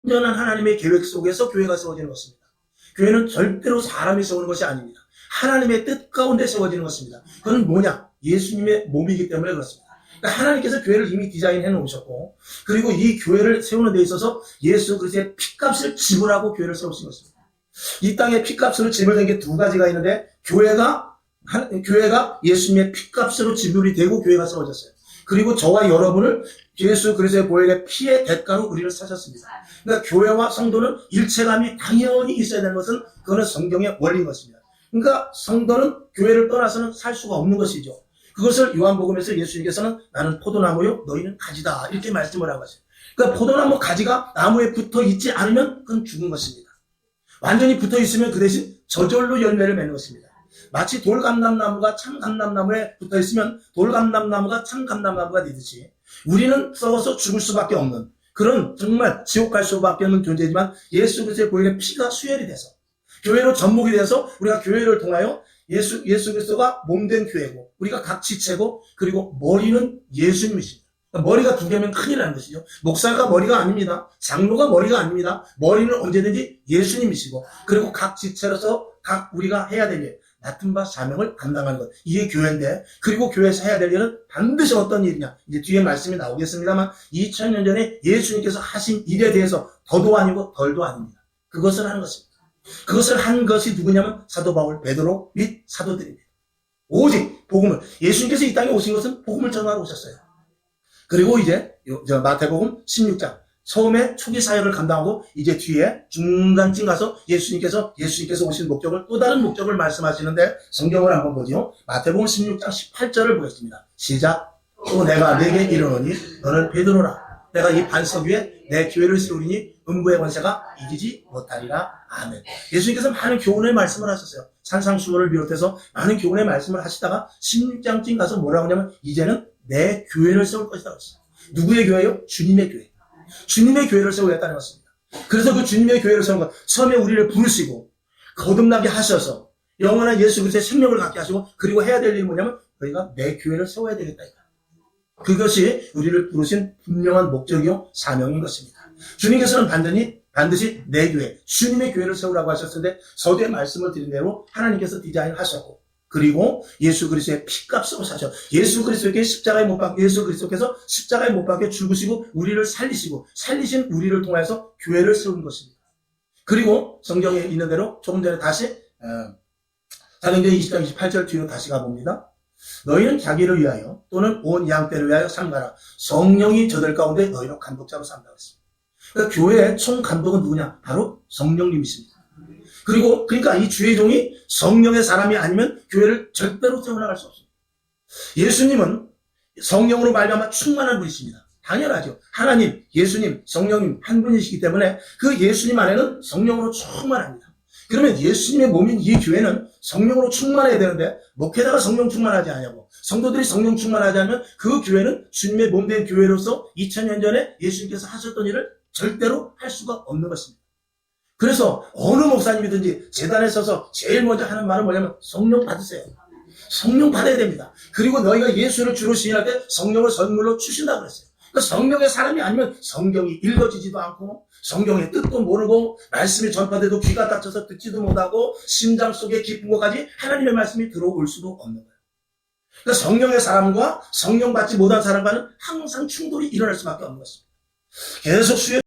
온전한 하나님의 계획 속에서 교회가 세워지는 것입니다. 교회는 절대로 사람이 세우는 것이 아닙니다. 하나님의 뜻 가운데 세워지는 것입니다. 그건 뭐냐? 예수님의 몸이기 때문에 그렇습니다. 그러니까 하나님께서 교회를 이미 디자인해 놓으셨고, 그리고 이 교회를 세우는 데 있어서 예수 그리스도의 피값을 지불하고 교회를 세우신 것입니다. 이 땅에 피값으로 지불된 게 두 가지가 있는데, 교회가 예수님의 피값으로 지불이 되고 교회가 세워졌어요. 그리고 저와 여러분을 예수 그리스도의 보혈의 피의 대가로 우리를 사셨습니다. 그러니까 교회와 성도는 일체감이 당연히 있어야 되는 것은 그거는 성경의 원리인 것입니다. 그러니까 성도는 교회를 떠나서는 살 수가 없는 것이죠. 그것을 요한복음에서 예수님께서는 나는 포도나무요 너희는 가지다 이렇게 말씀을 한 것이에요. 그러니까 포도나무 가지가 나무에 붙어 있지 않으면 그건 죽은 것입니다. 완전히 붙어 있으면 그 대신 저절로 열매를 맺는 것입니다. 마치 돌감람나무가 참감람나무에 붙어 있으면 돌감람나무가 참감람나무가 되듯이 우리는 썩어서 죽을 수밖에 없는 그런 정말 지옥 갈 수밖에 없는 존재지만 예수 그리스도의 보혈의 피가 수혈이 돼서 교회로 접목이 돼서 우리가 교회를 통하여 예수 그리스도가 몸된 교회고 우리가 각 지체고 그리고 머리는 예수님이십니다. 그러니까 머리가 두 개면 큰일 나는 것이죠. 목사가 머리가 아닙니다. 장로가 머리가 아닙니다. 머리는 언제든지 예수님이시고 그리고 각 지체로서 각 우리가 해야 될 일, 맡은 바 사명을 감당하는 것. 이게 교회인데 그리고 교회에서 해야 될 일은 반드시 어떤 일이냐. 이제 뒤에 말씀이 나오겠습니다만 2000년 전에 예수님께서 하신 일에 대해서 더도 아니고 덜도 아닙니다. 그것을 하는 것입니다. 그것을 한 것이 누구냐면 사도 바울, 베드로 및 사도들입니다. 오직 복음을 예수님께서 이 땅에 오신 것은 복음을 전하러 오셨어요. 그리고 이제 마태복음 16장 처음에 초기 사역을 감당하고 이제 뒤에 중간쯤 가서 예수님께서 오신 목적을 또 다른 목적을 말씀하시는데 성경을 한번 보죠. 마태복음 16장 18절을 보겠습니다. 시작. 또 내가 네게 이르노니 너는 베드로라. 내가 이 반석 위에 내 교회를 세우리니 음부의 권세가 이기지 못하리라. 아멘. 예수님께서 많은 교훈의 말씀을 하셨어요. 산상수훈을 비롯해서 많은 교훈의 말씀을 하시다가 16장쯤 가서 뭐라고 하냐면 이제는 내 교회를 세울 것이다 그랬어요. 누구의 교회요? 주님의 교회. 주님의 교회를 세우겠다는 것입니다. 그래서 그 주님의 교회를 세우는 것, 처음에 우리를 부르시고 거듭나게 하셔서 영원한 예수 그리스도의 생명을 갖게 하시고 그리고 해야 될 일이 뭐냐면 너희가 내 교회를 세워야 되겠다. 그것이 우리를 부르신 분명한 목적이요 사명인 것입니다. 주님께서는 반드시 내 교회, 주님의 교회를 세우라고 하셨는데 서두에 말씀을 드린 대로 하나님께서 디자인하셨고 그리고 예수 그리스도의 피값으로 사셔. 예수 그리스도께서 십자가에 못 박혀 죽으시고 우리를 살리신 우리를 통해서 교회를 세운 것입니다. 그리고 성경에 있는 대로 조금 전에 다시 사도행전 20장 28절 뒤로 다시 가봅니다. 너희는 자기를 위하여 또는 온 양떼를 위하여 삼가라. 성령이 저들 가운데 너희로 감독자로 삼다 그랬습니다. 그러니까 교회의 총 감독은 누구냐? 바로 성령님이십니다. 그러니까 이 주의 종이 성령의 사람이 아니면 교회를 절대로 세워나갈 수 없습니다. 예수님은 성령으로 말미암아 충만한 분이십니다. 당연하죠. 하나님, 예수님, 성령님 한 분이시기 때문에 그 예수님 안에는 성령으로 충만합니다. 그러면 예수님의 몸인 이 교회는 성령으로 충만해야 되는데 목회자가 성령 충만하지 않냐고 성도들이 성령 충만하지 않으면 그 교회는 주님의 몸된 교회로서 2000년 전에 예수님께서 하셨던 일을 절대로 할 수가 없는 것입니다. 그래서 어느 목사님이든지 재단에 서서 제일 먼저 하는 말은 뭐냐면 성령 받으세요. 성령 받아야 됩니다. 그리고 너희가 예수를 주로 시인할 때 성령을 선물로 주신다고 그랬어요. 그러니까 성령의 사람이 아니면 성경이 읽어지지도 않고 성경의 뜻도 모르고 말씀이 전파돼도 귀가 닫혀서 듣지도 못하고 심장 속에 깊은 곳까지 하나님의 말씀이 들어올 수도 없는 거예요. 그러니까 성령의 사람과 성령 받지 못한 사람과는 항상 충돌이 일어날 수밖에 없는 것입니다. 계속 수요